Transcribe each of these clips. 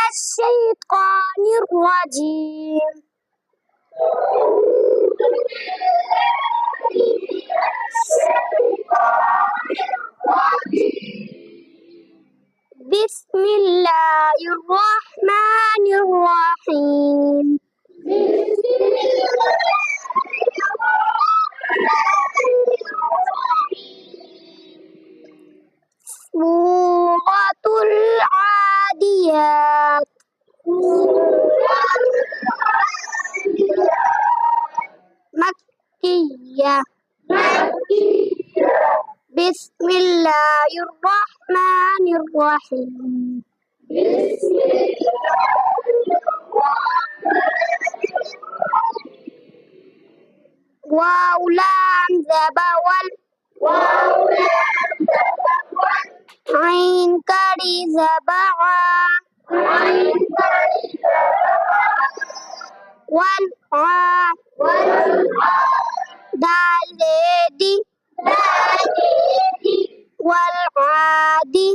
الشيطان الرجيم. بسم الله الرحمن الرحيم. سورة العاديات. مكية. بسم الله الرحمن الرحيم. واو لام زبول. عين كري زبعا. والعا. دال دي. والعادي.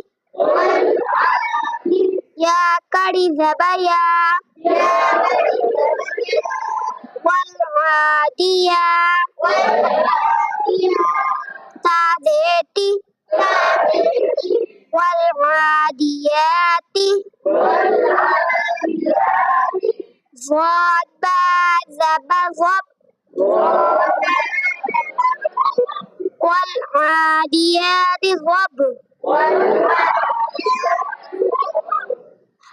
يا كري زبيا. والعادية. تاديتي. والعاديات. ضاد باء زبا ضب. والعاديات ضب.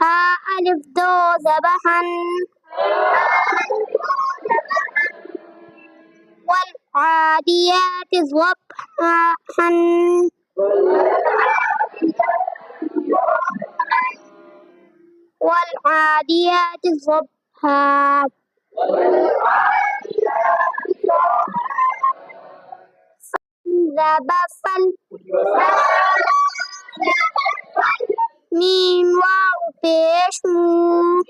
ها ألف دو زبحا. والعاديات ضبحا. والعاديات ضبحا. زبفل. ميم واو پیش مو.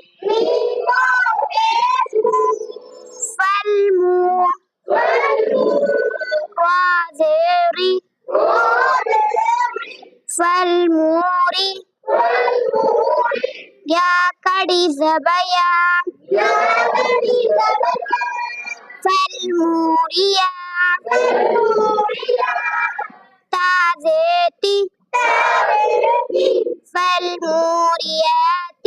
فالمو. رازيري. فالموري. يا كري زبيا. فالموريا. تازيتي. فالموريات.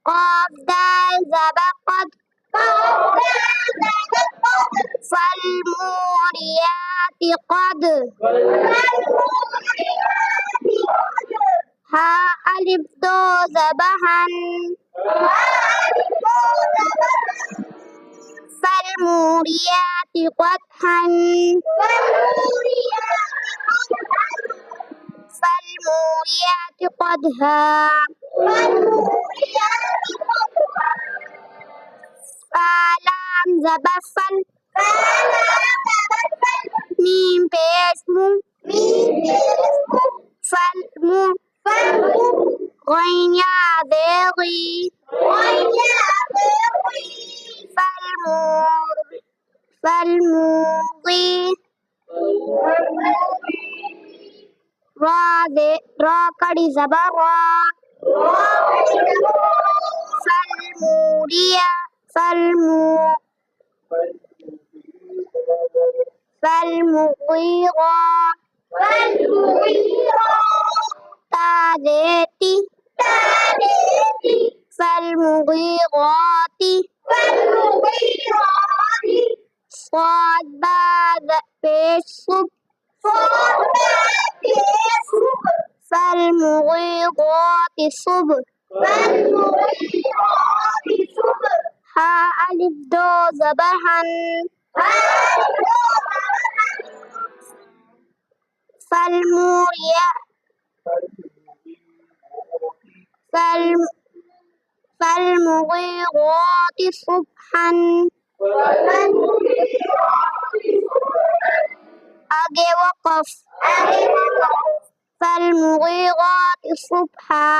قاف دال زبقت. فالموريات قد. ها ألف دو زبحا. فالموريات قدحا. فالموريات قدها. فلام زبفل. ميم پیش مو. فالمو. غين يا بيغي. فالموضي. را كري زبرا. فالموريا. فالمغيرة. تاديتي. فالمغيرات. صاد باء پیش صب. فالمغيرات صبح. ها ألف دو زبحا. فالمغيرات صبحا. آگے وقف. فالمغيرات صبحا.